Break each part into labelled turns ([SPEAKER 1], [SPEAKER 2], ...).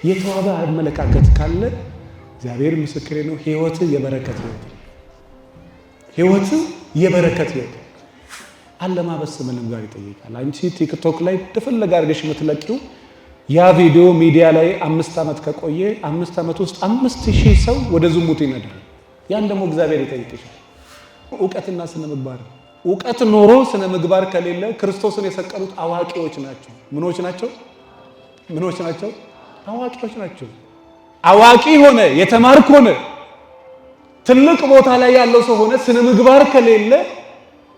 [SPEAKER 1] የተዋበ አመለካከት ካለ እግዚአብሔር ምስክሬ ነው፣ ህይወት የበረከት ህይወት ነው። ህይወት የበረከት ህይወት ነው። አለማበስ ምንም ጋር ይጠይቃል። አንቺ ቲክቶክ ላይ ተፈለጋ አድርገሽ የምትለቂው ያ ቪዲዮ ሚዲያ ላይ 5 ዓመት ከቆየ 5 ዓመት ውስጥ 5000 ሰው ወደ ዝሙት ይነዳል። ያን ደግሞ እግዚአብሔር ይጠይቅሻል። ዕውቀትና ስነ ምግባር ዕውቀት ኖሮ ስነ ምግባር ከሌለ ክርስቶስን የሰቀሉት አዋቂዎች ናቸው። ምኖች ናቸው? ምኖች ናቸው? አዋቂዎች ናቸው። አዋቂ ሆነ የተማርክ ሆነ ትልቅ ቦታ ላይ ያለው ሰው ሆነ ስነ ምግባር ከሌለ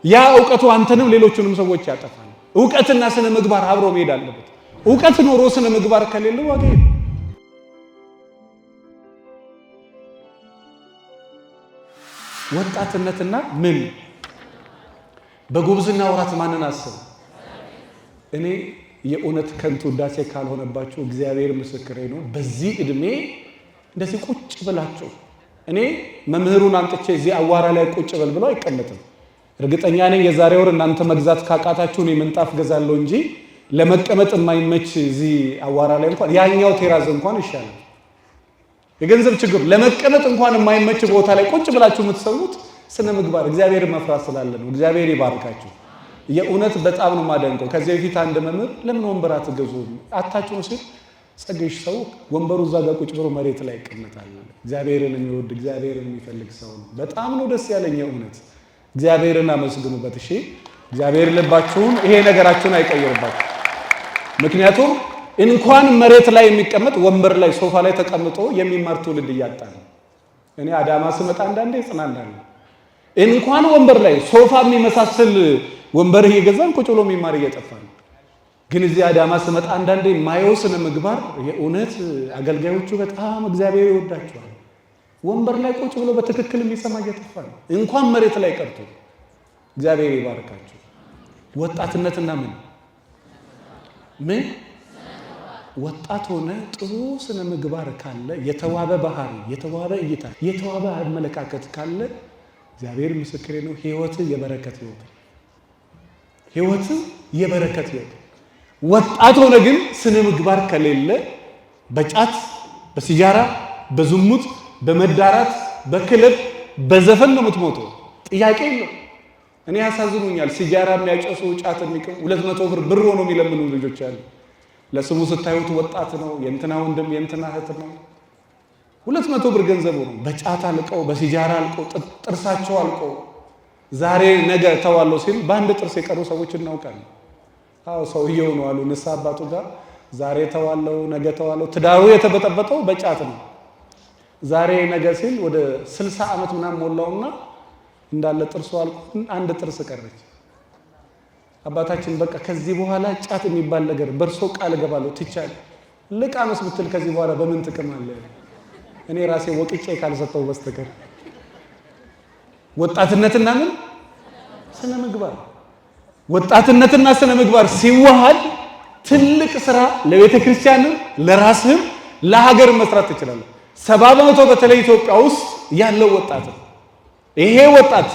[SPEAKER 1] ያ ዕውቀቱ አንተንም ሌሎቹንም ሰዎች ያጠፋል። ዕውቀትና ስነ ምግባር አብሮ መሄድ አለበት። ዕውቀት ኖሮ ስነ ምግባር ከሌለ ዋጋ የለም። ወጣትነትና ምን በጉብዝና ወራት ማንን አስብ? እኔ የእውነት ከንቱ ውዳሴ ካልሆነባችሁ እግዚአብሔር ምስክሬ ነው። በዚህ እድሜ እንደዚህ ቁጭ ብላችሁ እኔ መምህሩን አምጥቼ እዚህ አዋራ ላይ ቁጭ በል ብለው አይቀመጥም። እርግጠኛ ነኝ የዛሬ ወር እናንተ መግዛት ካቃታችሁ እኔ ምንጣፍ ገዛለሁ እንጂ ለመቀመጥ የማይመች እዚህ አዋራ ላይ እንኳን ያኛው ቴራዝ እንኳን ይሻላል። የገንዘብ ችግር ለመቀመጥ እንኳን የማይመች ቦታ ላይ ቁጭ ብላችሁ የምትሰሙት ስነ ምግባር እግዚአብሔር መፍራት ስላለ ነው። እግዚአብሔር ይባርካችሁ። የእውነት በጣም ነው ማደንቀው። ከዚህ በፊት አንድ መምህር ለምን ወንበር አትገዙ አታችሁ ሲል ጸጋሽ ሰው ወንበሩ እዛ ጋር ቁጭ ብሎ መሬት ላይ ይቀመጣል። እግዚአብሔርን የሚወድ እግዚአብሔርን የሚፈልግ ሰው ነው። በጣም ነው ደስ ያለኝ። እውነት እግዚአብሔርን አመስግኑበት። እሺ እግዚአብሔር ልባችሁን ይሄ ነገራችሁን አይቀይርባችሁ። ምክንያቱም እንኳን መሬት ላይ የሚቀመጥ ወንበር ላይ ሶፋ ላይ ተቀምጦ የሚማር ትውልድ እያጣ ነው። እኔ አዳማ ስመጣ አንዳንዴ እጽናናለሁ። እንኳን ወንበር ላይ ሶፋ የሚመሳሰል ወንበር እየገዛን ቁጭ ብሎ የሚማር እየጠፋ ነው። ግን እዚህ አዳማ ስመጣ አንዳንዴ ማየው ስነ ምግባር የእውነት አገልጋዮቹ በጣም እግዚአብሔር ይወዳቸዋል። ወንበር ላይ ቁጭ ብሎ በትክክል የሚሰማ እየጠፋ ነው። እንኳን መሬት ላይ ቀርቶ እግዚአብሔር ይባርካቸው። ወጣትነትና ምን ወጣት ሆነ ጥሩ ስነ ምግባር ካለ የተዋበ ባህሪ፣ የተዋበ እይታ፣ የተዋበ አመለካከት ካለ እግዚአብሔር ምስክሬ ነው፣ ህይወት የበረከት ህይወት ነው። ህይወት የበረከት ህይወት። ወጣት ሆነ ግን ስነ ምግባር ከሌለ በጫት፣ በሲጃራ፣ በዝሙት፣ በመዳራት፣ በክለብ፣ በዘፈን ነው የምትሞተው። ጥያቄ የለው። እኔ ያሳዝኑኛል። ሲጃራ የሚያጨሱ ጫት የሚቀሙ 200 ብር ሆኖ የሚለምኑ ልጆች አሉ። ለስሙ ስታዩት ወጣት ነው፣ የእንትና ወንድም የእንትና እህት ነው። 200 ብር ገንዘቡ ነው። በጫት አልቀው፣ በሲጃራ አልቀው፣ ጥርሳቸው አልቀው ዛሬ ነገ ተዋለው ሲል በአንድ ጥርስ የቀሩ ሰዎች እናውቃለን። አዎ ሰውየው ነው አሉ ንስሐ አባቱ ጋር ዛሬ ተዋለው ነገ ተዋለው። ትዳሩ የተበጠበጠው በጫት ነው። ዛሬ ነገ ሲል ወደ 60 ዓመት ምናምን ሞላውና እንዳለ ጥርሱ አልቆ አንድ ጥርስ ቀረች። አባታችን በቃ ከዚህ በኋላ ጫት የሚባል ነገር በርሶ ቃል ገባለሁ ትቻለህ። ልቃመስ ብትል ከዚህ በኋላ በምን ጥቅም አለ? እኔ ራሴ ወቅቄ ካልሰጠው በስተቀር። ወጣትነትና ምን ስነ ምግባር። ወጣትነትና ስነ ምግባር ሲዋሃድ ትልቅ ስራ ለቤተ ክርስቲያንም ለራስህም ለሀገር መስራት ትችላለህ። 70% በተለይ ኢትዮጵያ ውስጥ ያለው ወጣት ነው። ይሄ ወጣት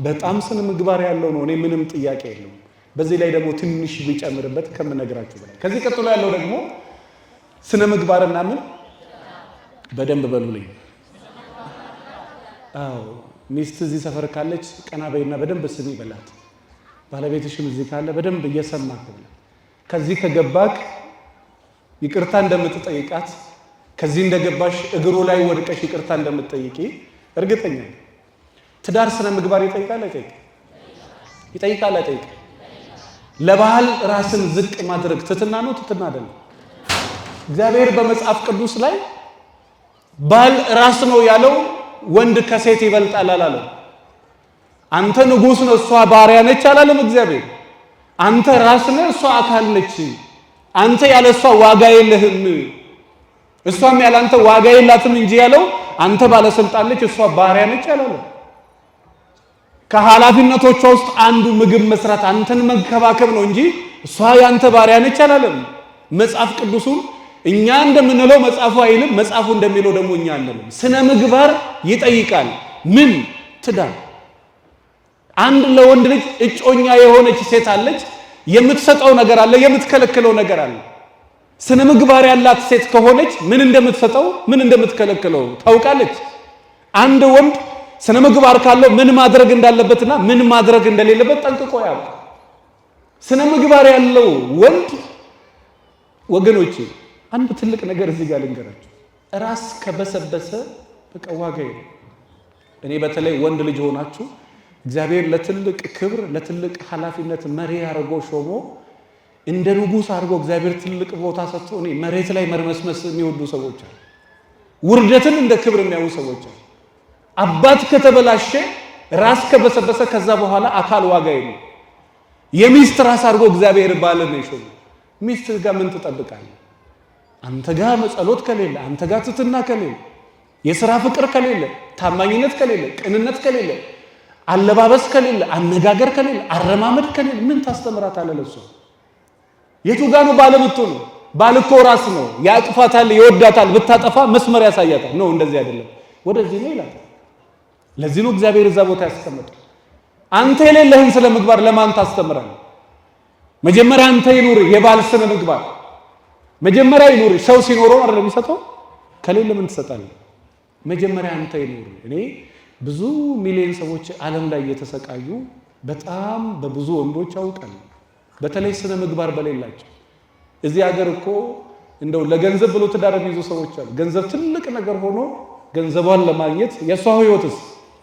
[SPEAKER 1] በጣም ስነ ምግባር ያለው ነው። እኔ ምንም ጥያቄ የለውም። በዚህ ላይ ደግሞ ትንሽ ቢጨምርበት ከምነግራችሁ በላይ ከዚህ ቀጥሎ ያለው ደግሞ ስነ ምግባርና ምን በደንብ በሉልኝ። አዎ ሚስት እዚህ ሰፈር ካለች ቀና በይና በደንብ ስሚ በላት። ባለቤትሽም እዚህ ካለ በደንብ እየሰማህ ነው። ከዚህ ከገባክ ይቅርታ እንደምትጠይቃት ከዚህ እንደገባሽ እግሩ ላይ ወድቀሽ ይቅርታ እንደምትጠይቂ እርግጠኛ ነኝ። ትዳር ስነ ምግባር ይጠይቃል አይጠይቅም? ይጠይቃል አይጠይቅም? ለባህል ራስን ዝቅ ማድረግ ትትና ነው? ትትና አይደለም። እግዚአብሔር በመጽሐፍ ቅዱስ ላይ ባል ራስ ነው ያለው ወንድ ከሴት ይበልጣል አላለም። አንተ ንጉስ ነው እሷ ባሪያ ነች አላለም እግዚአብሔር። አንተ ራስ ነህ እሷ አካል ነች። አንተ ያለ እሷ ዋጋ የለህም፣ እሷም ያለ አንተ ዋጋ የላትም እንጂ ያለው አንተ ባለስልጣን ነች እሷ ባሪያ ነች አላለም። ከኃላፊነቶቿ ውስጥ አንዱ ምግብ መስራት አንተን መንከባከብ ነው እንጂ እሷ ያንተ ባሪያ ነች አላለም። መጽሐፍ ቅዱሱን እኛ እንደምንለው መጽሐፉ አይልም፣ መጽሐፉ እንደሚለው ደግሞ እኛ አንልም። ስነ ምግባር ይጠይቃል። ምን ትዳር አንድ ለወንድ ልጅ እጮኛ የሆነች ሴት አለች። የምትሰጠው ነገር አለ፣ የምትከለክለው ነገር አለ። ስነ ምግባር ያላት ሴት ከሆነች ምን እንደምትሰጠው ምን እንደምትከለክለው ታውቃለች። አንድ ወንድ ስነ ምግባር ካለው ምን ማድረግ እንዳለበትና ምን ማድረግ እንደሌለበት ጠንቅቆ ያውቃል። ስነ ምግባር ያለው ወንድ ወገኖቼ አንድ ትልቅ ነገር እዚህ ጋር ልንገራችሁ። ራስ ከበሰበሰ በቃ ዋጋ የለም። እኔ በተለይ ወንድ ልጅ ሆናችሁ እግዚአብሔር ለትልቅ ክብር ለትልቅ ኃላፊነት መሪ አድርጎ ሾሞ እንደ ንጉሥ አድርጎ እግዚአብሔር ትልቅ ቦታ ሰጥቶ እኔ መሬት ላይ መርመስመስ የሚወዱ ሰዎች አሉ። ውርደትን እንደ ክብር የሚያዩ ሰዎች አሉ። አባት ከተበላሸ ራስ ከበሰበሰ ከዛ በኋላ አካል ዋጋ የለም። የሚስት ራስ አድርጎ እግዚአብሔር ባልን ነው የሾመው። ሚስት ጋር ምን ትጠብቃለህ? አንተ ጋር ጸሎት ከሌለ፣ አንተ ጋር ትትና ከሌለ፣ የሥራ ፍቅር ከሌለ፣ ታማኝነት ከሌለ፣ ቅንነት ከሌለ፣ አለባበስ ከሌለ፣ አነጋገር ከሌለ፣ አረማመድ ከሌለ ምን ታስተምራታለህ? ለሷ የቱ ጋር ነው ባለ የምትሆኑ? ባል እኮ ራስ ነው። ያጥፋታል፣ ይወዳታል፣ ብታጠፋ መስመር ያሳያታል። ነው እንደዚህ አይደለም ወደዚህ ነው ይላል። ለዚህ ነው እግዚአብሔር እዛ ቦታ ያስቀመጠው። አንተ የሌለህን ስለ ምግባር ለማን ታስተምራለህ? መጀመሪያ አንተ ይኑር የባል ስነ ምግባር መጀመሪያ ይኑር። ሰው ሲኖረው አይደለም የሚሰጠው፣ ከሌለ ምን ትሰጣለህ? መጀመሪያ አንተ ይኑር። እኔ ብዙ ሚሊዮን ሰዎች ዓለም ላይ እየተሰቃዩ በጣም በብዙ ወንዶች አውቃለሁ፣ በተለይ ስነ ምግባር በሌላቸው። እዚህ ሀገር እኮ እንደው ለገንዘብ ብሎ ትዳር የሚይዙ ሰዎች አሉ። ገንዘብ ትልቅ ነገር ሆኖ ገንዘቧን ለማግኘት የሷ ህይወትስ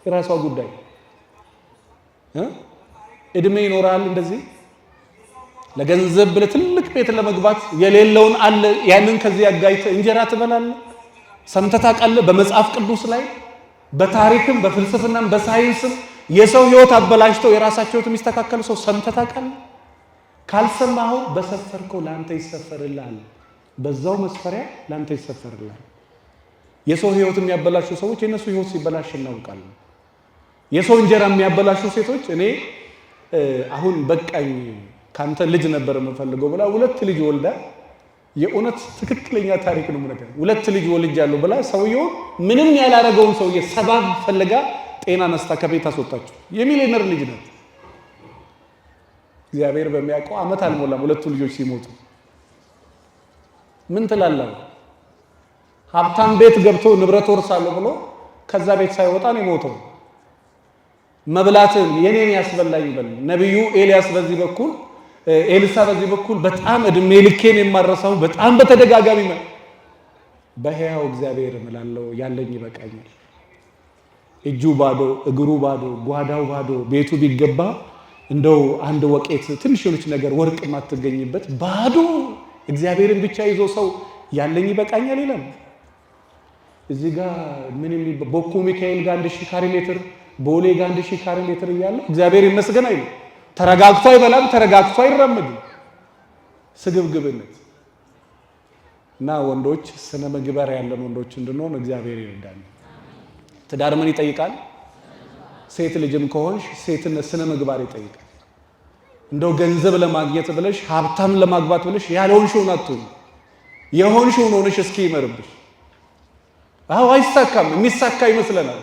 [SPEAKER 1] የራሷ ጉዳይ እድሜ ይኖራል። እንደዚህ ለገንዘብ ብለህ ትልቅ ቤት ለመግባት የሌለውን አለ ያንን ከዚህ ያጋይተህ እንጀራ ትበላለህ። ሰምተህ ታውቃለህ? በመጽሐፍ ቅዱስ ላይ በታሪክም በፍልስፍናም በሳይንስም የሰው ህይወት አበላሽተው የራሳቸው ህይወት የሚስተካከሉ ሰው ሰምተህ ታውቃለህ? ካልሰማኸው በሰፈርከው ላንተ ይሰፈርልሃል። በዛው መስፈሪያ ላንተ ይሰፈርልሃል። የሰው ህይወት የሚያበላሹ ሰዎች የነሱ ህይወት ሲበላሽ እናውቃለን። የሰው እንጀራ የሚያበላሹ ሴቶች እኔ አሁን በቃኝ ካንተ ልጅ ነበር የምፈልገው ብላ 2 ልጅ ወልዳ የእውነት ትክክለኛ ታሪክ ነው ማለት ነው። 2 ልጅ ወልጃለሁ ብላ ሰውየው ምንም ያላረገውን ሰውዬ ሰባብ ፈልጋ ጤና ነስታ ከቤት አስወጣችው። የሚሊዮነር ልጅ ናት። እግዚአብሔር በሚያውቀው ዓመት አልሞላም 2 ልጆች ሲሞቱ። ምን ትላለህ? ሀብታም ቤት ገብቶ ንብረት ወርሳለሁ ብሎ ከዛ ቤት ሳይወጣ ነው የሞተው። መብላትን የኔን ያስበላኝ በል ነብዩ ኤልያስ በዚህ በኩል ኤልሳ በዚህ በኩል በጣም እድሜ ልኬን የማረሳው በጣም በተደጋጋሚ በሕያው እግዚአብሔር እምላለሁ ያለኝ ይበቃኛል። እጁ ባዶ እግሩ ባዶ ጓዳው ባዶ ቤቱ ቢገባ እንደው አንድ ወቄት ትንሽ የሆነች ነገር ወርቅ ማትገኝበት ባዶ እግዚአብሔርን ብቻ ይዞ ሰው ያለኝ ይበቃኛል ይላል። እዚህ ጋር ምንም ቦኩ ሚካኤል ጋር 1000 ካሬ ሜትር ቦሌ ጋር 1000 ካሬ ሜትር እያለ እግዚአብሔር ይመስገን አይደል? ተረጋግቶ አይበላም፣ ተረጋግቶ አይራመድም። ስግብግብነት እና ወንዶች ስነ ምግባር ያለን ወንዶች እንድንሆን እግዚአብሔር ይርዳል። ትዳር ምን ይጠይቃል? ሴት ልጅም ከሆንሽ ሴትነት ስነ ምግባር ይጠይቃል። እንደው ገንዘብ ለማግኘት ብለሽ ሀብታም ለማግባት ብለሽ ያልሆንሽውን አትሁን። የሆንሽውን ሆነሽ እስኪ ይመርብሽ። አዎ አይሳካም፣ የሚሳካ ይመስለናል።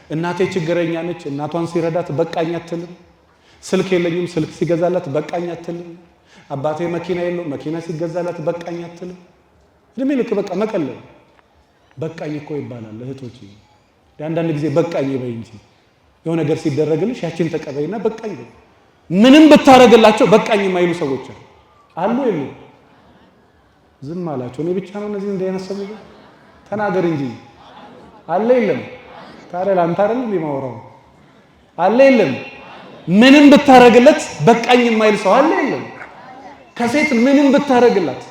[SPEAKER 1] እናቴ ችግረኛ ነች፣ እናቷን ሲረዳት በቃኝ አትልም። ስልክ የለኝም፣ ስልክ ሲገዛላት በቃኝ አትልም። አባቴ መኪና የለው፣ መኪና ሲገዛላት በቃኝ አትልም። እድሜ ልክ በቃ መቀለል። በቃኝ እኮ ይባላል እህቶች። አንዳንድ ጊዜ በቃኝ በይ እንጂ የሆነ ነገር ሲደረግልሽ ያችን ተቀበይና በቃኝ በይ። ምንም ብታረግላቸው በቃኝ የማይሉ ሰዎች አሉ የሉ? ዝም አላቸው። እኔ ብቻ ነው እነዚህ እንዳያነሰሙ? ተናገር እንጂ አለ የለም? ታዲያ ላንተ አይደል ሊማወራው አለ የለም? ምንም ብታረግለት በቃኝ የማይል ሰው አለ የለም? ከሴት ምንም ብታረግላት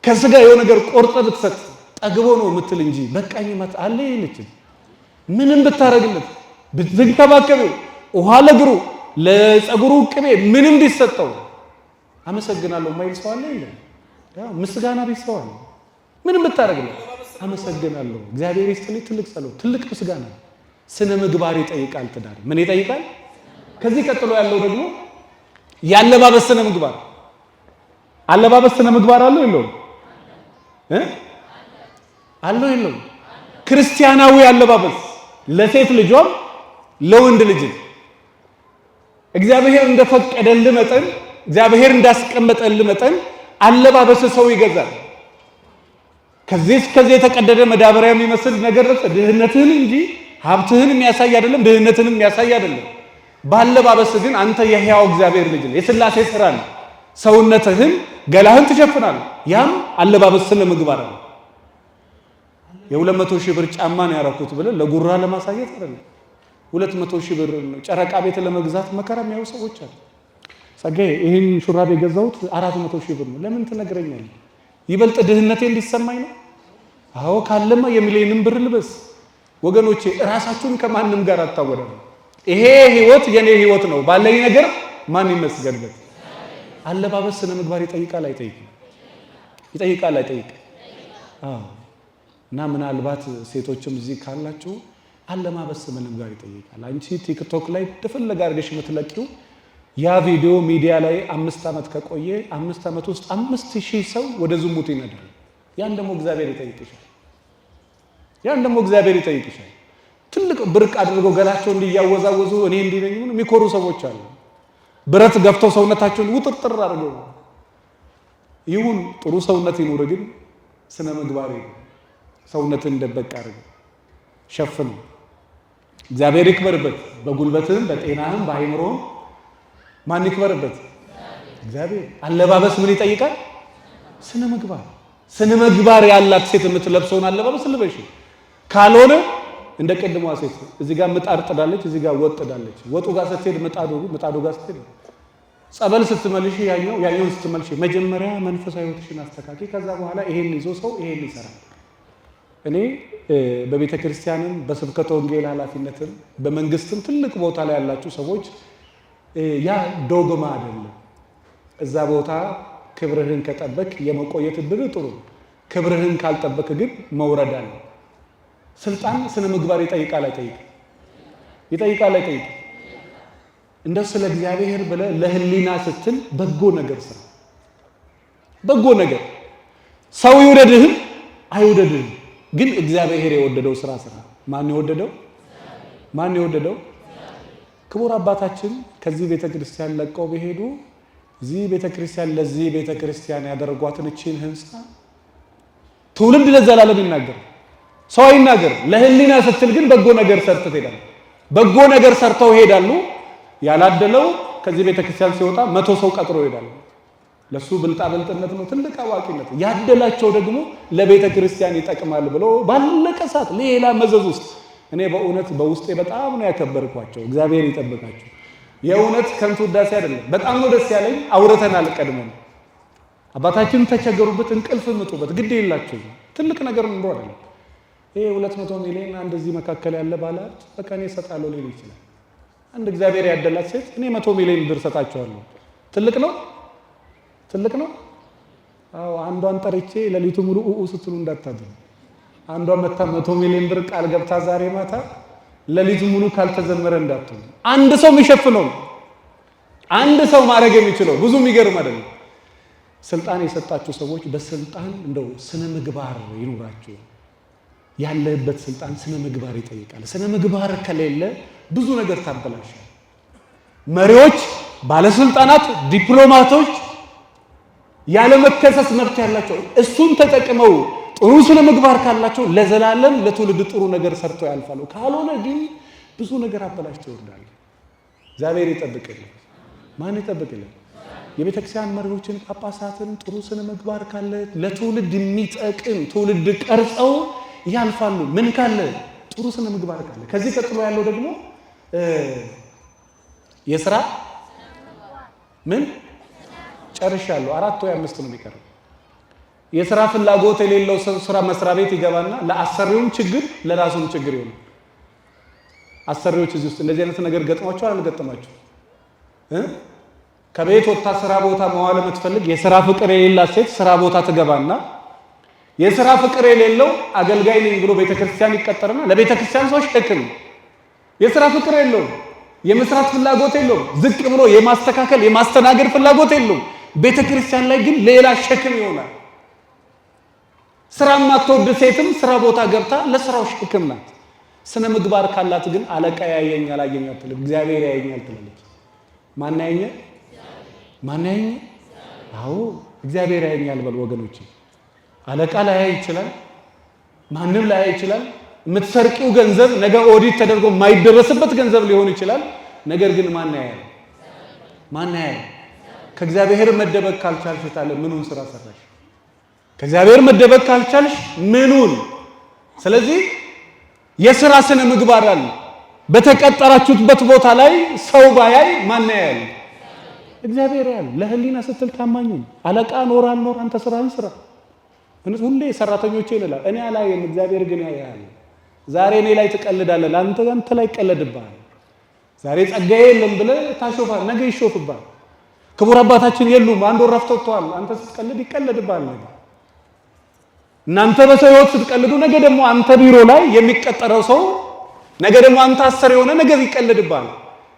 [SPEAKER 1] ከስጋ የሆነ ነገር ቆርጠ ብትሰጥ ጠግቦ ነው የምትል እንጂ በቃኝ ማለት አለ የለችም። ምንም ብታረግለት ብትንከባከበው ውሃ ለእግሩ ለፀጉሩ ቅቤ ምንም ቢሰጠው አመሰግናለሁ የማይል ሰው አለ የለም? ያው ምስጋና ቢሰዋል ምንም ብታረግለት አመሰግናለሁ እግዚአብሔር ይስጥልኝ ትልቅ ጸሎት ትልቅ ምስጋና ስነ ምግባር ይጠይቃል። ትዳር ምን ይጠይቃል? ከዚህ ቀጥሎ ያለው ደግሞ ያለባበስ ስነ ምግባር። አለባበስ ስነ ምግባር አለው የለውም? አለው የለውም? ክርስቲያናዊ አለባበስ ለሴት ልጇም ለወንድ ልጅ እግዚአብሔር እንደፈቀደልህ መጠን እግዚአብሔር እንዳስቀመጠልህ መጠን አለባበስ ሰው ይገዛል። ከዚህ እስከዚህ የተቀደደ መዳበሪያ የሚመስል ነገር ድህነትህን እንጂ ሀብትህን የሚያሳይ አይደለም፣ ድህነትህን የሚያሳይ አይደለም። ባለባበስ ግን አንተ የሕያው እግዚአብሔር ልጅ ነህ፣ የሥላሴ ሥራ ነው። ሰውነትህን ገላህን ትሸፍናለህ። ያም አለባበስ ስነ ምግባር ነው። የ200 ሺህ ብር ጫማ ነው ያደረኩት ብለህ ለጉራ ለማሳየት አይደለም። 200 ሺህ ብር ጨረቃ ቤት ለመግዛት መከራ የሚያዩ ሰዎች አሉ። ጸጋዬ ይህን ሹራብ የገዛሁት 400 ሺህ ብር ነው። ለምን ትነግረኛለህ? ይበልጥ ድህነቴ እንዲሰማኝ ነው? አዎ ካለማ የሚሊዮንም ብር ልበስ። ወገኖቼ ራሳችሁን ከማንም ጋር አታወዳሉ። ይሄ ህይወት የኔ ህይወት ነው ባለኝ ነገር ማን ይመስገንበት። አለባበስ ስነ ምግባር ይጠይቃል አይጠይቅም? ይጠይቃል አይጠይቅም? አዎ። እና ምናልባት ሴቶችም እዚህ ካላችሁ አለባበስ ስነ ምግባር ይጠይቃል። አንቺ ቲክቶክ ላይ እንደፈለገ አድርገሽ የምትለቂው ያ ቪዲዮ ሚዲያ ላይ 5 ዓመት ከቆየ 5 ዓመት ውስጥ 5000 ሰው ወደ ዝሙት ይነዳል። ያን ደግሞ እግዚአብሔር ይጠይቅሻል። ያን ደግሞ እግዚአብሔር ይጠይቅሻል። ትልቅ ብርቅ አድርገው ገላቸው እንዲያወዛወዙ እኔ እንዲህ ነኝ የሚኮሩ ሰዎች አሉ። ብረት ገፍተው ሰውነታቸውን ውጥርጥር አድርገው ይሁን ጥሩ ሰውነት ይኑር፣ ግን ስነ ምግባር ይሁን። ሰውነትን ደበቅ አድርገው ሸፍኑ። እግዚአብሔር ይክበርበት። በጉልበትህም በጤናህም በአይምሮህም ማን ይክበርበት? እግዚአብሔር። አለባበስ ምን ይጠይቃል? ስነ ምግባር። ስነ ምግባር ያላት ሴት የምትለብሰውን አለባበስ ልበሽ። ካልሆነ እንደ ቀድሞዋ ሴት እዚህ ጋር ምጣድ ጥዳለች፣ እዚህ ጋር ወጥ ጥዳለች። ወጡ ጋር ስትሄድ ምጣዱ ጋር ስትሄድ ጸበል ስትመልሽ ያኛውን ስትመልሽ መጀመሪያ መንፈሳዊ ሕይወትሽን አስተካኪ። ከዛ በኋላ ይሄን ይዞ ሰው ይሄን ይሰራል። እኔ በቤተ ክርስቲያንም በስብከተ ወንጌል ኃላፊነትም በመንግስትም ትልቅ ቦታ ላይ ያላችሁ ሰዎች ያ ዶግማ አይደለም። እዛ ቦታ ክብርህን ከጠበቅ የመቆየት እድል ጥሩ፣ ክብርህን ካልጠበቅ ግን መውረድ አለ። ስልጣን ስነ ምግባር ይጠይቃል አይጠይቅም? ይጠይቃል አይጠይቅም? እንደው ስለ እግዚአብሔር ብለህ ለህሊና ስትል በጎ ነገር ስራ። በጎ ነገር ሰው ይውደድህም አይውደድህም፣ ግን እግዚአብሔር የወደደው ስራ ስራ። ማን የወደደው? ማን የወደደው? ክቡር አባታችን ከዚህ ቤተክርስቲያን ለቀው ቢሄዱ እዚህ ቤተክርስቲያን ለዚህ ቤተክርስቲያን ያደረጓትን እቺን ህንጻ ትውልድ ለዘላለም ይናገር፣ ሰው አይናገር። ለህሊና ስትል ግን በጎ ነገር ሰርተው ይሄዳሉ። በጎ ነገር ሰርተው ይሄዳሉ። ያላደለው ከዚህ ቤተክርስቲያን ሲወጣ 100 ሰው ቀጥሮ ይሄዳሉ። ለሱ ብልጣብልጥነት ነው፣ ትልቅ አዋቂነት። ያደላቸው ደግሞ ለቤተክርስቲያን ይጠቅማል ብሎ ባለቀ ሰዓት ሌላ መዘዝ ውስጥ እኔ በእውነት በውስጤ በጣም ነው ያከበርኳቸው። እግዚአብሔር ይጠብቃቸው። የእውነት ከንቱ ውዳሴ አይደለም። በጣም ነው ደስ ያለኝ። አውርተናል ቀድመን። አባታችን ተቸገሩበት፣ እንቅልፍ ምጡበት፣ ግድ የላቸው ትልቅ ነገር ነው አይደለም። ይሄ 200 ሚሊዮን አንድ እዚህ መካከል ያለ ባለሀብት በቃ እኔ እሰጣለሁ ሊል ይችላል። አንድ እግዚአብሔር ያደላት ሴት እኔ 100 ሚሊዮን ብር እሰጣቸዋለሁ። ትልቅ ነው? ትልቅ ነው? አዎ። አንዷን ጠርቼ ለሊቱ ሙሉ ስትሉ እንዳታድሩ። አንዷ መታ 100 ሚሊዮን ብር ቃል ገብታ ዛሬ ማታ ለሊቱ ሙሉ ካልተዘመረ እንዳትሉ። አንድ ሰው የሚሸፍነው አንድ ሰው ማድረግ የሚችለው ብዙ የሚገርም አይደለም። ስልጣን የሰጣችሁ ሰዎች በስልጣን እንደው ስነ ምግባር ይኑራችሁ። ያለበት ስልጣን ስነ ምግባር ይጠይቃል። ስነ ምግባር ከሌለ ብዙ ነገር ታበላሻል። መሪዎች፣ ባለስልጣናት፣ ዲፕሎማቶች ያለ መከሰስ መብት ያላቸው እሱን ተጠቅመው ጥሩ ስነ ምግባር ካላቸው ለዘላለም ለትውልድ ጥሩ ነገር ሰርተው ያልፋሉ። ካልሆነ ግን ብዙ ነገር አበላሽተው ይወርዳሉ። እግዚአብሔር ይጠብቅልን። ማን ይጠብቅልን? የቤተክርስቲያን መሪዎችን፣ ጳጳሳትን ጥሩ ስነ ምግባር ካለ ለትውልድ የሚጠቅም ትውልድ ቀርጸው ያልፋሉ። ምን ካለ? ጥሩ ስነ ምግባር ካለ። ከዚህ ቀጥሎ ያለው ደግሞ የሥራ ምን ጨርሻለሁ። 4 ወይ 5 ነው የሚቀረው። የሥራ ፍላጎት የሌለው ሰው ስራ መስሪያ ቤት ይገባና ለአሰሪውም ችግር ለራሱም ችግር ይሆናል። አሰሪዎች እዚህ ውስጥ እንደዚህ አይነት ነገር ገጥሟቸው አልገጠማቸው? ከቤት ወጥታ ስራ ቦታ መዋል የምትፈልግ የሥራ ፍቅር የሌላት ሴት ስራ ቦታ ትገባና የሥራ ፍቅር የሌለው አገልጋይ ነኝ ብሎ ቤተክርስቲያን ይቀጠርና ለቤተክርስቲያን ሰዎች ሸክም። የሥራ ፍቅር የለውም፣ የመስራት ፍላጎት የለውም፣ ዝቅ ብሎ የማስተካከል የማስተናገድ ፍላጎት የለውም። ቤተክርስቲያን ላይ ግን ሌላ ሸክም ይሆናል። ስራ ማትወድ ሴትም ስራ ቦታ ገብታ ለስራው ሸክም ናት። ስነ ምግባር ካላት ግን አለቃ ያየኛል አላየኛል አትልም፣ እግዚአብሔር ያየኛል ትላለች። ማን ያየኛል? ማን ያየኛል? አዎ እግዚአብሔር ያየኛል በል ወገኖቼ። አለቃ ላያይ ይችላል፣ ማንም ላያይ ይችላል። የምትሰርቂው ገንዘብ ነገ ኦዲት ተደርጎ የማይደረስበት ገንዘብ ሊሆን ይችላል። ነገር ግን ማን ያያል? ማን ያያል? ከእግዚአብሔር መደበቅ ካልቻልሽ ታለ ምኑን ስራ ሰራሽ? ከእግዚአብሔር መደበቅ ካልቻልሽ ምኑን? ስለዚህ የሥራ ስነ ምግባር አለ። በተቀጠራችሁበት ቦታ ላይ ሰው ባያይ ማን ያያል? እግዚአብሔር ያያል። ለህሊና ስትል ታማኝ ነው። አለቃ ኖር አልኖር አንተ ስራህን ስራ። ሁሌ ሰራተኞቼ ይላል እኔ አላየም፣ እግዚአብሔር ግን ያያል። ዛሬ እኔ ላይ ትቀልዳለህ፣ አንተ ላይ ይቀለድብሃል። ዛሬ ጸጋዬ የለም ብለህ ታሾፋለህ፣ ነገ ይሾፍብሃል። ክቡር አባታችን የሉም አንድ ወር ረፍቶተዋል፣ አንተ ስትቀልድ ይቀለድብሃል። ነገ እናንተ በሰው ህይወት ስትቀልዱ ነገ ደግሞ አንተ ቢሮ ላይ የሚቀጠረው ሰው ነገ ደግሞ አንተ አሰር የሆነ ነገር ይቀለድብሃል።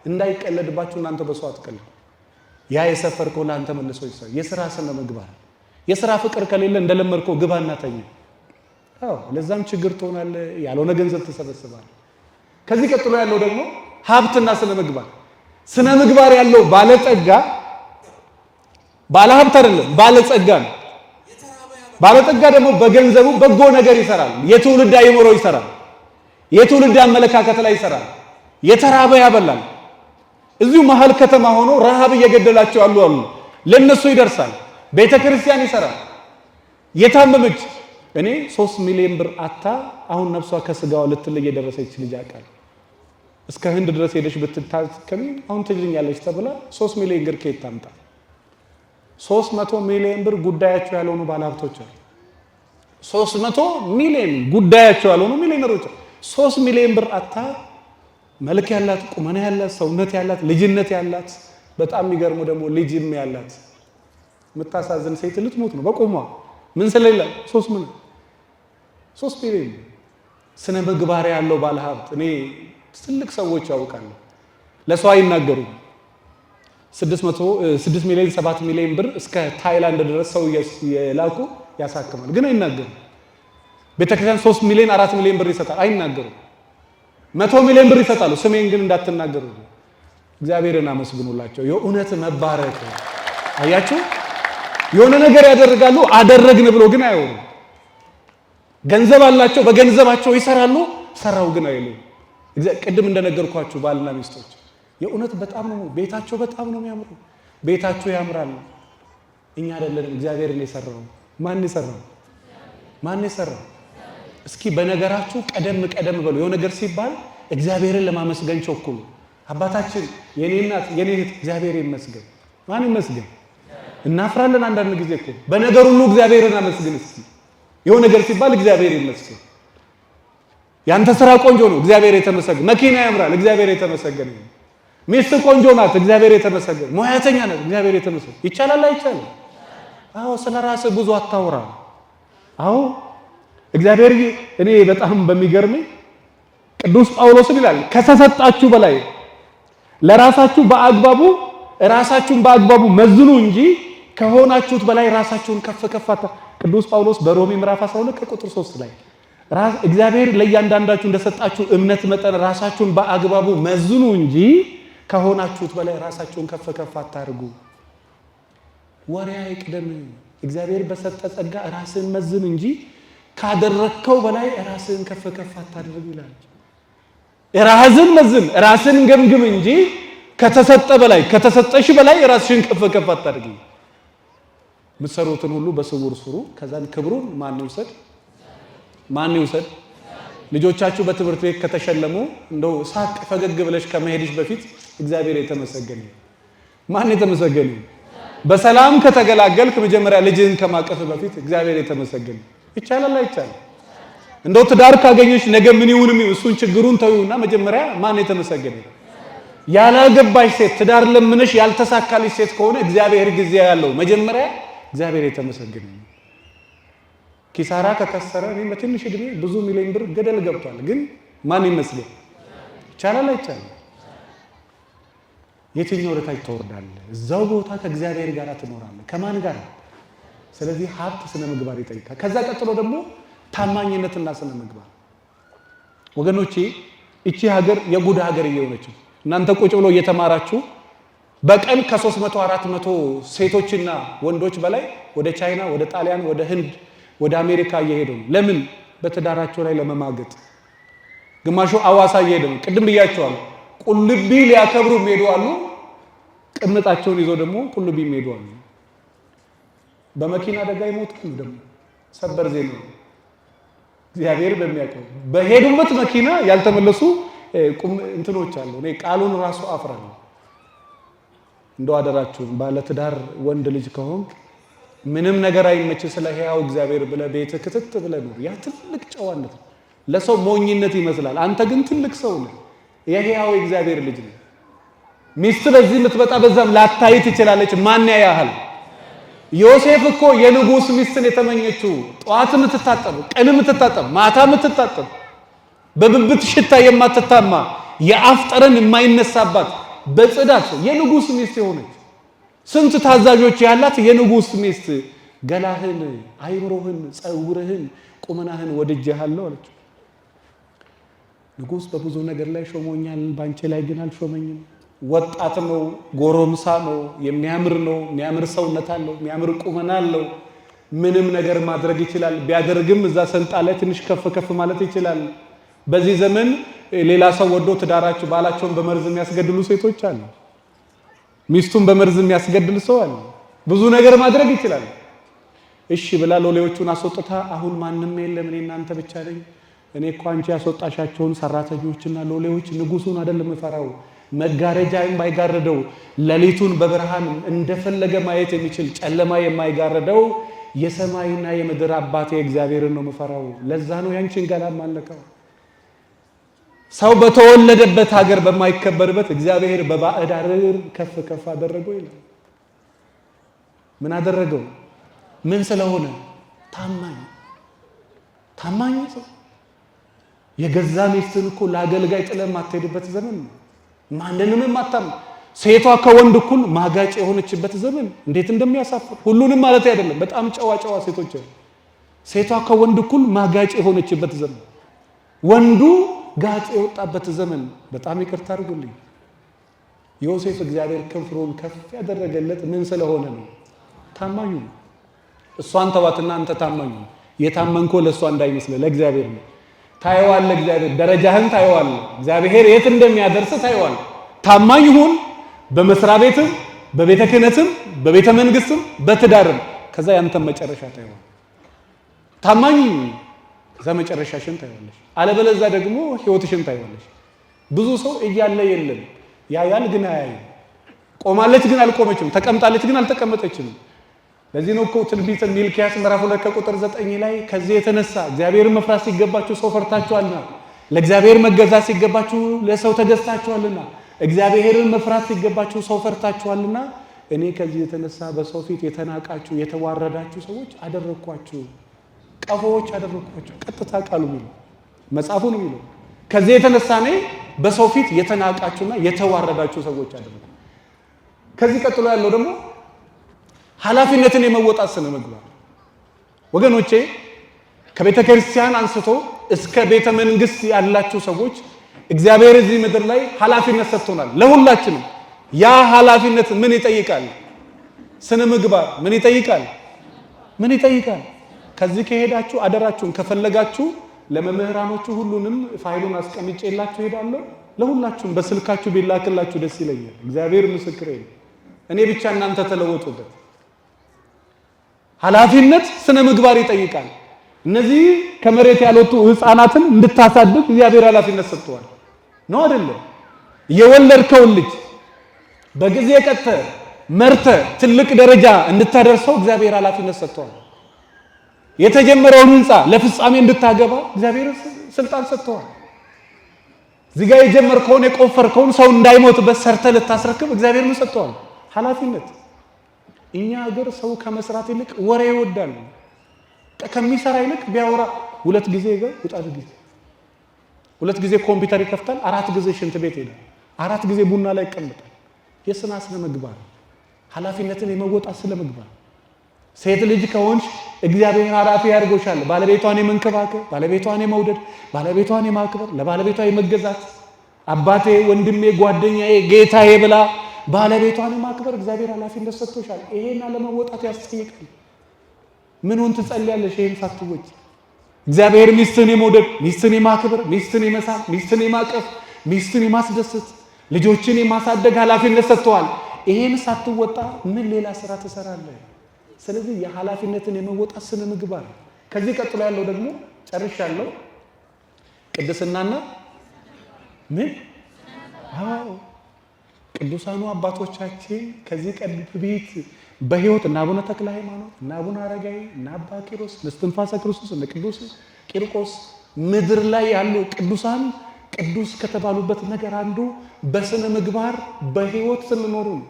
[SPEAKER 1] እንዳይቀለድባችሁ እናንተ በሰው አትቀልዱ። ያ የሰፈርከው ለአንተ መልሶ ይሰራል። የሥራ ስነ ምግባር፣ የሥራ ፍቅር ከሌለ እንደለመድከው ግባና ተኛ። አዎ ለዛም ችግር ትሆናለህ፣ ያልሆነ ገንዘብ ትሰበስባለህ። ከዚህ ቀጥሎ ያለው ደግሞ ሀብትና ስነ ምግባር። ስነ ምግባር ያለው ባለጸጋ ባለሀብት አይደለም፣ ባለጸጋ ነው። ባለጸጋ ደግሞ በገንዘቡ በጎ ነገር ይሰራል። የትውልድ አእምሮ ይሰራል። የትውልድ አመለካከት ላይ ይሰራል። የተራበ ያበላል። እዚሁ መሀል ከተማ ሆኖ ረሃብ እየገደላቸው አሉ ለነሱ ይደርሳል። ቤተ ክርስቲያን ይሰራል። የታመመች እኔ 3 ሚሊዮን ብር አታ አሁን ነፍሷ ከስጋዋ ልትለይ የደረሰች ልጅ አውቃለሁ። እስከ ህንድ ድረስ ሄደሽ ብትታከሚ አሁን ትድኛለች ተብላ 3 ሚሊዮን ብር ከየት ታምጣ? 300 ሚሊዮን ብር ጉዳያቸው ያልሆኑ ባለሀብቶች አሉ። 300 ሚሊዮን ጉዳያቸው ያልሆኑ ሚሊዮነሮች 3 ሚሊዮን ብር አታ መልክ ያላት ቁመና ያላት ሰውነት ያላት ልጅነት ያላት በጣም የሚገርመው ደግሞ ልጅም ያላት የምታሳዝን ሴት ልትሞት ነው በቁሟ ምን ስለሌለ 3 ሚሊዮን ስነ ምግባር ያለው ባለሀብት እኔ ትልቅ ሰዎች ያውቃሉ። ለሰው አይናገሩም። 6 ሚሊዮን 7 ሚሊዮን ብር እስከ ታይላንድ ድረስ ሰው የላኩ ያሳክማል፣ ግን አይናገሩም። ቤተክርስቲያን 3 ሚሊዮን 4 ሚሊዮን ብር ይሰጣል፣ አይናገሩም። 100 ሚሊዮን ብር ይሰጣሉ፣ ስሜን ግን እንዳትናገሩ። እግዚአብሔርን አመስግኑላቸው። የእውነት መባረክ አያችሁ። የሆነ ነገር ያደርጋሉ፣ አደረግን ብሎ ግን አይወሩም። ገንዘብ አላቸው፣ በገንዘባቸው ይሰራሉ፣ ሰራው ግን አይሉም። ቅድም እንደነገርኳችሁ ባልና ሚስቶች የእውነት በጣም ነው ቤታቸው በጣም ነው የሚያምሩ። ቤታቸው ያምራል። እኛ አይደለንም፣ እግዚአብሔርን የሰራው። ማን የሰራው? ማን የሰራው? እስኪ በነገራችሁ ቀደም በሉ። የሆነ ነገር ሲባል እግዚአብሔርን ለማመስገን ቸኩሉ። አባታችን የኔ እናት የኔ እህት እግዚአብሔር ይመስገን። ማን ይመስገን? እናፍራለን አንዳንድ ጊዜ እኮ። በነገር ሁሉ እግዚአብሔርን አመስግን እስኪ። የሆነ ነገር ሲባል እግዚአብሔር ይመስገን። ያንተ ስራ ቆንጆ ነው፣ እግዚአብሔር የተመሰገነ። መኪና ያምራል፣ እግዚአብሔር የተመሰገነ። ሚስት ቆንጆ ናት፣ እግዚአብሔር የተመሰገነ። ሙያተኛ ናት፣ እግዚአብሔር የተመሰገነ። ይቻላል አይቻልም? አዎ። ስለ ራስህ ብዙ አታውራ። አዎ እግዚአብሔር እኔ በጣም በሚገርመኝ ቅዱስ ጳውሎስን ይላል ከተሰጣችሁ በላይ ለራሳችሁ ራሳችሁን በአግባቡ መዝኑ እንጂ ከሆናችሁት በላይ ራሳችሁን ከፍ ቅዱስ ጳውሎስ በሮሜ ምዕራፍ 12 ከቁጥር 3 ላይ እግዚአብሔር ለእያንዳንዳችሁ እንደሰጣችሁ እምነት መጠን ራሳችሁን በአግባቡ መዝኑ እንጂ ከሆናችሁት በላይ ራሳችሁን ከፍ አታርጉ። ወሬ አይቅደም። እግዚአብሔር በሰጠ ጸጋ ራስን መዝን እንጂ ካደረከው በላይ ራስን ከፍ አታድርግ ይላል። ራስን መዝን፣ ራስን ገምግም እንጂ ከተሰጠ በላይ ከተሰጠሽ በላይ ራስሽን ከፍ አታድርጊ። የምትሰሩትን ሁሉ በስውር ስሩ፣ ከዛን ክብሩን ማን ይውሰድ? ልጆቻችሁ በትምህርት ቤት ከተሸለሙ እንደው ሳቅ ፈገግ ብለሽ ከመሄድሽ በፊት እግዚአብሔር የተመሰገነ። ማን የተመሰገነ? በሰላም ከተገላገልክ መጀመሪያ ልጅህን ከማቀፍ በፊት እግዚአብሔር የተመሰገነ። ይቻላል አይቻልም? እንደው ትዳር ካገኘሽ ነገ ምን ይሁንም እሱን ችግሩን ተውና መጀመሪያ ማን የተመሰገነ? ያላገባሽ ሴት ትዳር ለምነሽ ያልተሳካልሽ ሴት ከሆነ እግዚአብሔር ጊዜ ያለው መጀመሪያ እግዚአብሔር የተመሰገነ። ኪሳራ ከከሰረ እኔ በትንሽ እድሜ ብዙ ሚሊዮን ብር ገደል ገብቷል፣ ግን ማን ይመስገን? ይቻላል አይቻልም? የትኛው ወደታች ትወርዳለህ? እዛው ቦታ ከእግዚአብሔር ጋር ትኖራለህ። ከማን ጋር? ስለዚህ ሀብት ስነ ምግባር ይጠይቃል። ከዛ ቀጥሎ ደግሞ ታማኝነትና ስነ ምግባር። ወገኖቼ እቺ ሀገር የጉድ ሀገር እየሆነች እናንተ ቁጭ ብሎ እየተማራችሁ በቀን ከ300 400 ሴቶችና ወንዶች በላይ ወደ ቻይና፣ ወደ ጣሊያን፣ ወደ ህንድ፣ ወደ አሜሪካ እየሄዱ ነው። ለምን? በትዳራቸው ላይ ለመማገጥ። ግማሹ አዋሳ እየሄዱ ነው። ቅድም ብያቸዋለሁ። ቁልቢ ሊያከብሩ የሚሄዱ አሉ። ቅምጣቸውን ይዘው ደግሞ ቁልቢ የሚሄዱ አሉ። በመኪና አደጋ ይሞታሉ። ደግሞ ሰበር ዜና ነው። እግዚአብሔር በሚያውቀው በሄዱበት መኪና ያልተመለሱ እንትኖች አሉ። እኔ ቃሉን ራሱ አፍራለሁ። እንደው አደራችሁን ባለትዳር ወንድ ልጅ ከሆንክ ምንም ነገር አይመች ስለ ሕያው እግዚአብሔር ብለህ ቤትህ ክትት ብለህ ኑር። ያ ትልቅ ጨዋነት ነው። ለሰው ሞኝነት ይመስላል። አንተ ግን ትልቅ ሰው ነህ። የሕያው እግዚአብሔር ልጅ ነህ። ሚስት በዚህ የምትመጣ በዛም ላታይ ትችላለች። ማን ያያሃል? ዮሴፍ እኮ የንጉሥ ሚስትን የተመኘችው ጠዋት የምትታጠብ፣ ቀን የምትታጠብ፣ ማታ የምትታጠብ፣ በብብት ሽታ የማትታማ፣ የአፍ ጠረን የማይነሳባት፣ በጽዳት የንጉሥ ሚስት የሆነች ስንት ታዛዦች ያላት የንጉሥ ሚስት ገላህን፣ አይምሮህን፣ ጸጉርህን፣ ቁመናህን ወድጄሃለሁ አለች። ንጉሥ በብዙ ነገር ላይ ሾሞኛል፣ ባንቺ ላይ ግን አልሾመኝም። ወጣት ነው፣ ጎረምሳ ነው፣ የሚያምር ነው፣ የሚያምር ሰውነት አለው፣ የሚያምር ቁመና አለው። ምንም ነገር ማድረግ ይችላል። ቢያደርግም እዛ ስልጣን ላይ ትንሽ ከፍ ከፍ ማለት ይችላል። በዚህ ዘመን ሌላ ሰው ወዶ ትዳራቸው ባላቸውን በመርዝ የሚያስገድሉ ሴቶች አሉ። ሚስቱን በመርዝ የሚያስገድል ሰው አለ። ብዙ ነገር ማድረግ ይችላል። እሺ ብላ ሎሌዎቹን አስወጥታ አሁን ማንም የለም እኔ እናንተ ብቻ ነኝ። እኔ እኮ አንቺ ያስወጣሻቸውን ሰራተኞችና ሎሌዎች ንጉሱን አይደለም የምፈራው፣ መጋረጃ የማይጋረደው ሌሊቱን በብርሃን እንደፈለገ ማየት የሚችል ጨለማ የማይጋረደው የሰማይና የምድር አባቴ እግዚአብሔርን ነው የምፈራው። ለዛ ነው ያንቺን ገላ ማለቀው። ሰው በተወለደበት ሀገር በማይከበርበት እግዚአብሔር በባዕድ አገር ከፍ ከፍ አደረገው ይላል። ምን አደረገው? ምን ስለሆነ? ታማኝ ሰው። የገዛ ሚስትን እኮ ለአገልጋይ ጥለን የማትሄድበት ዘመን ነው። ማንንም የማታም ሴቷ ከወንድ እኩል ማጋጭ የሆነችበት ዘመን እንዴት እንደሚያሳፍር! ሁሉንም ማለት አይደለም፣ በጣም ጨዋ ሴቶች አሉ። ሴቷ ከወንድ እኩል ማጋጭ የሆነችበት ዘመን፣ ወንዱ ጋጭ የወጣበት ዘመን። በጣም ይቅርታ አድርጉልኝ። ዮሴፍ እግዚአብሔር ክብሩን ከፍ ያደረገለት ምን ስለሆነ ነው? ታማኙ ነው። እሷን ተዋትና አንተ ታማኙ ነው። የታመንከው ለእሷ እንዳይመስልህ ለእግዚአብሔር ነው። ታየዋለህ፣ እግዚአብሔር ደረጃህን ታየዋለህ። እግዚአብሔር የት እንደሚያደርስ ታየዋለህ። ታማኝ ሁን፣ በመስሪያ ቤትም፣ በቤተ ክህነትም፣ በቤተ መንግስትም፣ በትዳርም። ከዛ ያንተን መጨረሻ ታየዋለህ። ታማኝ ከዛ መጨረሻሽን ታየዋለሽ። አለበለዚያ ደግሞ ህይወትሽን ታየዋለሽ። ብዙ ሰው እያለ የለም ያያል፣ ግን አያይም። ቆማለች ግን አልቆመችም፣ ተቀምጣለች ግን አልተቀመጠችም። ለዚህ ነው እኮ ትንቢተ ሚልክያስ ምዕራፍ 2 ከቁጥር 9 ላይ ከዚህ የተነሳ እግዚአብሔርን መፍራት ሲገባችሁ ሰው ፈርታችኋልና፣ ለእግዚአብሔር መገዛት ሲገባችሁ ለሰው ተገዝታችኋልና፣ እግዚአብሔርን መፍራት ሲገባችሁ ሰው ፈርታችኋልና እኔ ከዚህ የተነሳ በሰው ፊት የተናቃችሁ የተዋረዳችሁ ሰዎች አደረኳችሁ፣ ቀፎዎች አደረኳችሁ። ቀጥታ ቃሉ የሚለው መጽሐፉ ነው የሚለው። ከዚህ የተነሳ እኔ በሰው ፊት የተናቃችሁና የተዋረዳችሁ ሰዎች አደረኩ። ከዚህ ቀጥሎ ያለው ደግሞ ኃላፊነትን የመወጣት ስነ ምግባር። ወገኖቼ ከቤተ ክርስቲያን አንስቶ እስከ ቤተ መንግስት ያላችሁ ሰዎች እግዚአብሔር እዚህ ምድር ላይ ኃላፊነት ሰጥቶናል ለሁላችንም። ያ ኃላፊነት ምን ይጠይቃል? ስነ ምግባር ምን ይጠይቃል? ከዚህ ከሄዳችሁ አደራችሁን ከፈለጋችሁ ለመምህራኖቹ ሁሉንም ፋይሉን አስቀምጬላችሁ ሄዳለሁ። ለሁላችሁም በስልካችሁ ቢላክላችሁ ደስ ይለኛል። እግዚአብሔር ምስክሬ ነው። እኔ ብቻ እናንተ ተለወጡበት። ኃላፊነት ስነ ምግባር ይጠይቃል። እነዚህ ከመሬት ያልወጡ ህፃናትን እንድታሳድግ እግዚአብሔር ኃላፊነት ሰጥቷል። ነው አይደለም? የወለድከውን ልጅ በጊዜ ቀጥተህ መርተህ ትልቅ ደረጃ እንድታደርሰው እግዚአብሔር ኃላፊነት ሰጥቷል። የተጀመረውን ህንፃ ለፍጻሜ እንድታገባ እግዚአብሔር ስልጣን ሰጥቷል። እዚህ ጋር የጀመርከውን የቆፈርከውን ሰው እንዳይሞትበት ሰርተህ ልታስረክብ እግዚአብሔር ምን ሰጥቷል? ኃላፊነት። እኛ ሀገር ሰው ከመስራት ይልቅ ወሬ ይወዳል። ከሚሰራ ይልቅ ቢያወራ 2 ጊዜ ውጣት ጊዜ 2 ጊዜ ኮምፒውተር ይከፍታል፣ 4 ጊዜ ሽንት ቤት ይሄዳል፣ 4 ጊዜ ቡና ላይ ይቀመጣል። የስነ ምግባር ኃላፊነትን የመወጣት ስነ ምግባር። ሴት ልጅ ከሆንሽ እግዚአብሔር ኃላፊ ያድርጎሻል። ባለቤቷን የመንከባከብ፣ ባለቤቷን የመውደድ፣ ባለቤቷን የማክበር፣ ለባለቤቷ የመገዛት፣ አባቴ፣ ወንድሜ፣ ጓደኛዬ፣ ጌታዬ ብላ ባለቤቷን ማክበር እግዚአብሔር ኃላፊነት ሰጥቶሻል። ይሄን ለመወጣት ያስጠይቃል። ምኑን ትጸልያለሽ? ይሄን ሳትወጪ እግዚአብሔር ሚስትን የመውደድ፣ ሚስትን የማክበር፣ ሚስትን የመሳም፣ ሚስትን የማቀፍ፣ ሚስትን የማስደሰት፣ ልጆችን የማሳደግ ኃላፊነት ሰጥተዋል። ይሄን ሳትወጣ ምን ሌላ ስራ ትሰራለህ? ስለዚህ የኃላፊነትን የመወጣት ስነ ምግባር። ከዚህ ቀጥሎ ያለው ደግሞ ጨርሻለሁ። ቅድስናና ምን? አዎ ቅዱሳኑ አባቶቻችን ከዚህ ቀደም በሕይወት እና አቡነ ተክለ ሃይማኖት እና አቡነ አረጋዊ እና አባ ኪሮስ እስትንፋሰ ክርስቶስ እና ቅዱስ ቂርቆስ ምድር ላይ ያሉ ቅዱሳን ቅዱስ ከተባሉበት ነገር አንዱ በስነ ምግባር በሕይወት ስንኖሩ ነው።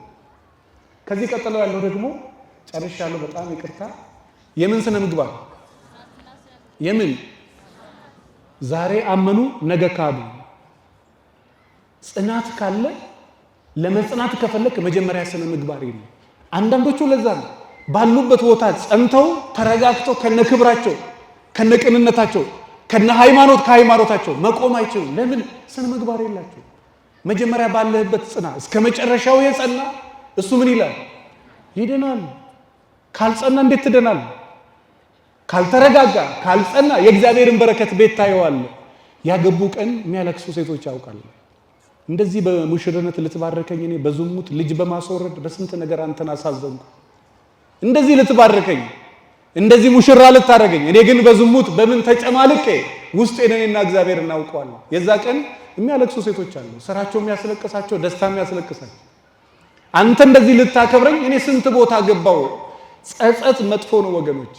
[SPEAKER 1] ከዚህ ቀጥሎ ያለው ደግሞ ጨርሻለሁ። በጣም ይቅርታ። የምን ስነ ምግባር? የምን? ዛሬ አመኑ ነገ ካዱ። ጽናት ካለ ለመጽናት ከፈለክ መጀመሪያ ስነ ምግባር የለም። አንዳንዶቹ ለዛ ነው ባሉበት ቦታ ጸንተው ተረጋግተው ከነክብራቸው ከነቅንነታቸው ከነሃይማኖት ከሃይማኖታቸው መቆም አይችሉም። ለምን? ስነ ምግባር የላቸው። መጀመሪያ ባለህበት ጽና። እስከ መጨረሻው የጸና እሱ ምን ይላል? ይድናል። ካልጸና እንዴት ትድናል? ካልተረጋጋ ካልጸና የእግዚአብሔርን በረከት ቤት ታየዋለህ። ያገቡ ቀን የሚያለቅሱ ሴቶች ያውቃሉ። እንደዚህ በሙሽርነት ልትባርከኝ እኔ በዝሙት ልጅ በማስወረድ በስንት ነገር አንተን አሳዘንኩ። እንደዚህ ልትባርከኝ እንደዚህ ሙሽራ ልታረገኝ እኔ ግን በዝሙት በምን ተጨማልቄ ውስጤን እኔና እግዚአብሔር እናውቀዋለን። የዛ ቀን የሚያለቅሱ ሴቶች አሉ። ስራቸው የሚያስለቅሳቸው፣ ደስታ የሚያስለቅሳቸው። አንተ እንደዚህ ልታከብረኝ እኔ ስንት ቦታ ገባው። ጸጸት መጥፎ ነው ወገኖች።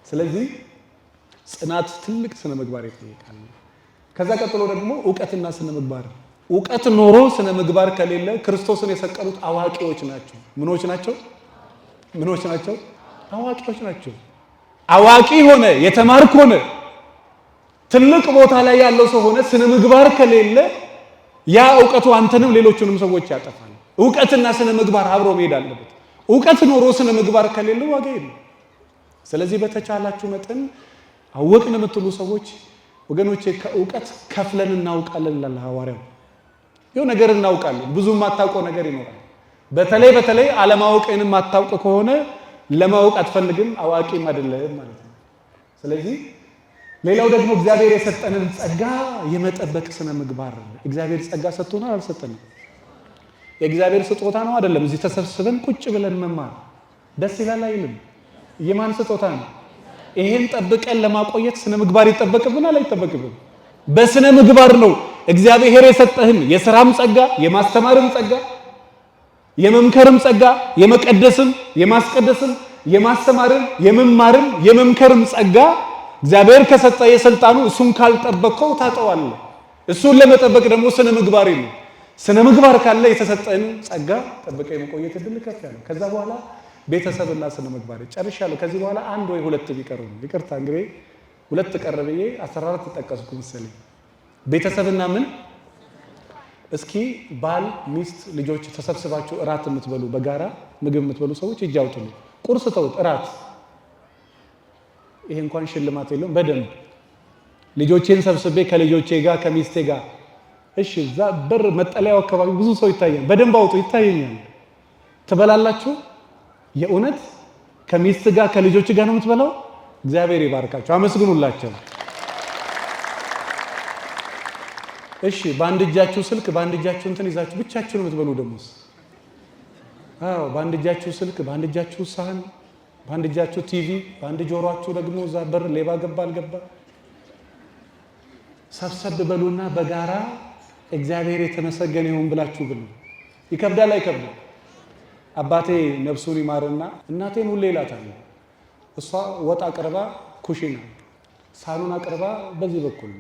[SPEAKER 1] ስለዚህ ጽናት ትልቅ ስነ ምግባር ይጠይቃል። ከዛ ቀጥሎ ደግሞ ዕውቀትና ስነ ምግባር። ዕውቀት ኖሮ ስነ ምግባር ከሌለ ክርስቶስን የሰቀሉት አዋቂዎች ናቸው። ምኖች ናቸው? ምኖች ናቸው? አዋቂዎች ናቸው። አዋቂ ሆነ የተማርክ ሆነ ትልቅ ቦታ ላይ ያለው ሰው ሆነ ስነ ምግባር ከሌለ ያ ዕውቀቱ አንተንም ሌሎቹንም ሰዎች ያጠፋል። ዕውቀትና ስነ ምግባር አብሮ መሄድ አለበት። ዕውቀት ኖሮ ስነ ምግባር ከሌለ ዋጋ የለም። ስለዚህ በተቻላችሁ መጠን አወቅን የምትሉ ሰዎች ወገኖቼ ከዕውቀት ከፍለን እናውቃለን ይላል ሐዋርያው። ይኸው ነገር እናውቃለን። ብዙ የማታውቀው ነገር ይኖራል። በተለይ አለማወቅን የማታውቅ ከሆነ ለማወቅ አትፈልግም፣ አዋቂም አይደለም ማለት ነው። ስለዚህ ሌላው ደግሞ እግዚአብሔር የሰጠንን ጸጋ የመጠበቅ ስነ ምግባር። እግዚአብሔር ጸጋ ሰጥቶናል አልሰጠንም? የእግዚአብሔር ስጦታ ነው አይደለም? እዚህ ተሰብስበን ቁጭ ብለን መማር ደስ ይላል አይልም? የማን ስጦታ ነው? ይሄን ጠብቀን ለማቆየት ስነ ምግባር ይጠበቅብናል አይጠበቅብንም? በስነ ምግባር ነው እግዚአብሔር የሰጠህን የሥራም ጸጋ፣ የማስተማርም ጸጋ፣ የመምከርም ጸጋ፣ የመቀደስም፣ የማስቀደስም፣ የማስተማርም፣ የመማርም፣ የመምከርም ጸጋ እግዚአብሔር ከሰጠ የስልጣኑ እሱን ካልጠበቀው ታጠዋለህ። እሱን ለመጠበቅ ደግሞ ስነ ምግባር ነው። ስነ ምግባር ካለ የተሰጠን ጸጋ ጠብቀ የመቆየት እድል ከፍ ያለ። ከዛ በኋላ ቤተሰብና ስነ ምግባር ጨርሻለሁ። ከዚህ በኋላ አንድ ወይ ሁለት ቢቀሩ ይቅርታ እንግዲህ ሁለት ቀረብዬ 14 ተጠቀስኩ መሰለኝ። ቤተሰብና ምን? እስኪ ባል፣ ሚስት፣ ልጆች ተሰብስባችሁ እራት የምትበሉ በጋራ ምግብ የምትበሉ ሰዎች እጅ አውጡልኝ። ቁርስ ተውት፣ እራት ይሄ እንኳን ሽልማት የለውም። በደንብ ልጆቼን ሰብስቤ ከልጆቼ ጋር ከሚስቴ ጋር እሺ፣ እዛ በር መጠለያው አካባቢ ብዙ ሰው ይታያል። በደንብ አውጡ፣ ይታየኛል። ትበላላችሁ? የእውነት ከሚስት ጋር ከልጆች ጋር ነው የምትበላው? እግዚአብሔር ይባርካቸው፣ አመስግኑላቸው። እሺ፣ በአንድ እጃችሁ ስልክ በአንድ እጃችሁ እንትን ይዛችሁ ብቻችሁን የምትበሉ ደሞስ? አዎ፣ በአንድ እጃችሁ ስልክ በአንድ እጃችሁ ሳህን በአንድ እጃችሁ ቲቪ በአንድ ጆሮአችሁ ደግሞ እዛ በር ሌባ ገባ አልገባ ሰብሰብ በሉና በጋራ እግዚአብሔር የተመሰገነ ይሁን ብላችሁ ብሉ። ይከብዳል አይከብድም? አባቴ ነፍሱን ይማርና እናቴን ሁሌ እላታለሁ። እሷ ወጥ አቅርባ ኩሽና ሳሎን አቅርባ በዚህ በኩል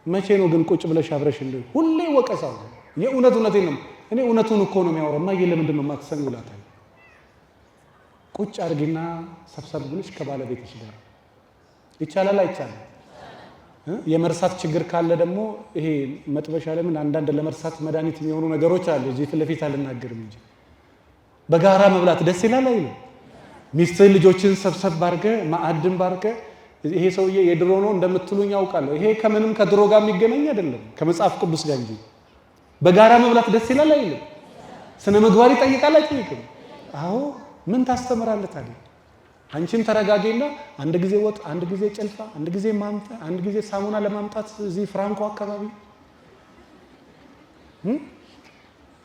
[SPEAKER 1] መቼ ነው ግን ቁጭ ብለሽ አብረሽ እንደ ሁሌ ወቀሳው። እውነቴን ነው። እኔ እውነቱን እኮ ነው የሚያወራው። እማዬ ለምንድን ነው የማትሰሚው እላታለሁ። ቁጭ አድርጊና ሰብሰብ ብለሽ ከባለቤትሽ ጋር ይቻላል አይቻልም? የመርሳት ችግር ካለ ደግሞ ይሄ መጥበሻ ለምን አንዳንድ ለመርሳት መድኃኒት የሚሆኑ ነገሮች አሉ። እዚህ ፊት ለፊት አልናገርም እንጂ በጋራ መብላት ደስ ይላል አይልም? ሚስትህን ልጆችን ሰብሰብ ባርገ ማዕድን ባርገ ይሄ ሰውዬ የድሮ ነው እንደምትሉኝ ያውቃለሁ። ይሄ ከምንም ከድሮ ጋር የሚገናኝ አይደለም፣ ከመጽሐፍ ቅዱስ ጋር እንጂ። በጋራ መብላት ደስ ይላል አይልም? ስነ ምግባር ይጠይቃል አይጠይቅም? አዎ። ምን ታስተምራለህ ታዲያ? አንቺን ተረጋጊና አንድ ጊዜ ወጥ፣ አንድ ጊዜ ጭልፋ፣ አንድ ጊዜ ማምጣት፣ አንድ ጊዜ ሳሙና ለማምጣት እዚህ ፍራንኮ አካባቢ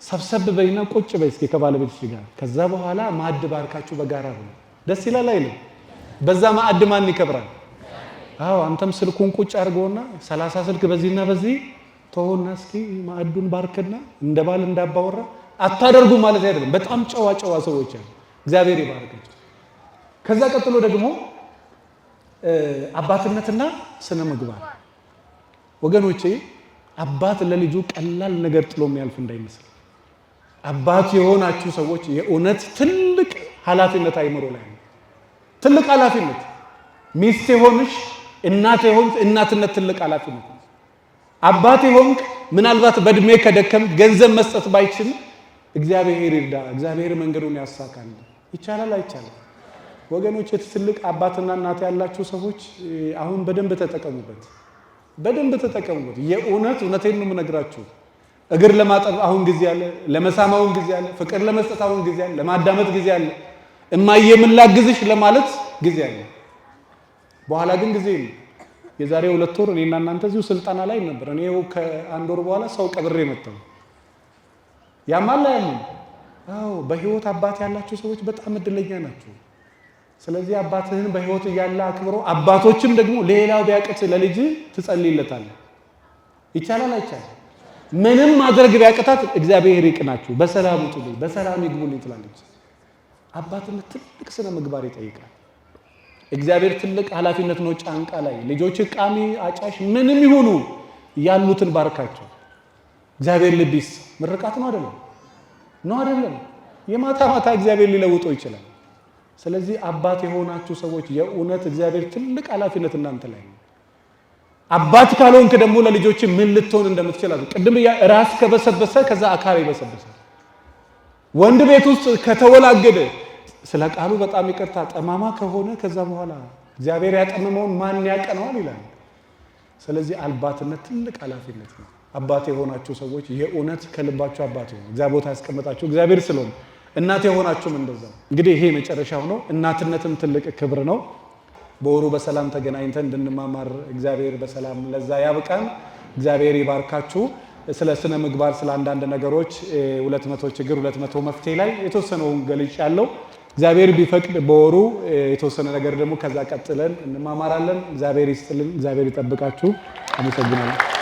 [SPEAKER 1] ሰብሰብ በይና ቁጭ በይ እስኪ ከባለቤትሽ ጋር። ከዛ በኋላ ማዕድ ባርካችሁ በጋራ ነው። ደስ ይላል አይልም? በዛ ማዕድ ማን ይከብራል? አዎ። አንተም ስልኩን ቁጭ አድርጎና 30 ስልክ በዚህና በዚህ ተሆና እስኪ ማዕዱን ባርክና እንደ ባል እንዳባወራ አታደርጉ ማለት አይደለም። በጣም ጨዋ ሰዎች አሉ። እግዚአብሔር ይባርካቸው። ከዛ ቀጥሎ ደግሞ አባትነትና ስነ ምግባር። ወገኖቼ አባት ለልጁ ቀላል ነገር ጥሎ የሚያልፍ እንዳይመስል። አባት የሆናችሁ ሰዎች የእውነት ትልቅ ኃላፊነት አይምሮ ላይ ነው። ትልቅ ኃላፊነት። ሚስት የሆንሽ እናት የሆንሽ እናትነት ትልቅ ኃላፊነት ነው። አባት የሆንክ ምናልባት በእድሜ ከደከም ገንዘብ መስጠት ባይችል እግዚአብሔር ይርዳ፣ እግዚአብሔር መንገዱን ያሳካል። ይቻላል አይቻልም? ወገኖች ትልቅ አባትና እናት ያላችሁ ሰዎች አሁን በደንብ ተጠቀሙበት፣ በደንብ ተጠቀሙበት። እውነቴን ነው የምነግራችሁ። እግር ለማጠብ አሁን ጊዜ አለ፣ ለመሳም አሁን ጊዜ አለ፣ ፍቅር ለመስጠት አሁን ጊዜ አለ፣ ለማዳመጥ ጊዜ አለ፣ እማዬ ምን ላግዝሽ ለማለት ጊዜ አለ። በኋላ ግን ጊዜ ነው። የዛሬ 2 ወር እኔና እናንተ እዚሁ ስልጠና ላይ ነበር። እኔው ከ1 ወር በኋላ ሰው ቀብሬ መጣሁ። ያማላ ያምን አዎ፣ በህይወት አባት ያላችሁ ሰዎች በጣም እድለኛ ናቸው። ስለዚህ አባትህን በህይወት እያለ አክብሮ፣ አባቶችም ደግሞ ሌላው ቢያቅት ለልጅ ትጸልይለታለህ። ይቻላል አይቻልም? ምንም ማድረግ ቢያቅታት እግዚአብሔር ይቅናችሁ፣ በሰላም ውጡልኝ፣ በሰላም ይግቡልኝ ትላለች። አባትነት ትልቅ ስነ ምግባር ይጠይቃል። እግዚአብሔር ትልቅ ኃላፊነት ነው ጫንቃ ላይ። ልጆች ቃሚ፣ አጫሽ ምንም ይሁኑ ያሉትን ባርካቸው። እግዚአብሔር ልብስ ምርቃት ነው አይደለም? የማታ ማታ እግዚአብሔር ሊለውጠው ይችላል። ስለዚህ አባት የሆናችሁ ሰዎች የእውነት እግዚአብሔር ትልቅ ኃላፊነት እናንተ ላይ ነው። አባት ካልሆንክ ደግሞ ለልጆች ምን ልትሆን እንደምትችል ቅድም ራስ ከበሰበሰ ከዛ አካል ይበሰበሳል። ወንድ ቤት ውስጥ ከተወላገደ ስለ ቃሉ በጣም ይቅርታ ጠማማ ከሆነ ከዛ በኋላ እግዚአብሔር ያጠመመውን ማን ያቀነዋል ይላል። ስለዚህ አባትነት ትልቅ ኃላፊነት ነው። አባት የሆናችሁ ሰዎች የእውነት ከልባችሁ አባት ይሁን። እግዚአብሔር ቦታ ያስቀመጣችሁ እግዚአብሔር ስለሆነ እናት የሆናችሁም እንደዛው። እንግዲህ ይሄ መጨረሻው ነው። እናትነትም ትልቅ ክብር ነው። በወሩ በሰላም ተገናኝተን እንድንማማር እግዚአብሔር በሰላም ለዛ ያብቃን። እግዚአብሔር ይባርካችሁ። ስለ ስነ ምግባር ስለ አንዳንድ ነገሮች 200 ችግር 200 መፍትሄ ላይ የተወሰነውን ገልጫለሁ። እግዚአብሔር ቢፈቅድ በወሩ የተወሰነ ነገር ደግሞ ከዛ ቀጥለን እንማማራለን። እግዚአብሔር ይስጥልን። እግዚአብሔር ይጠብቃችሁ። አመሰግናለሁ።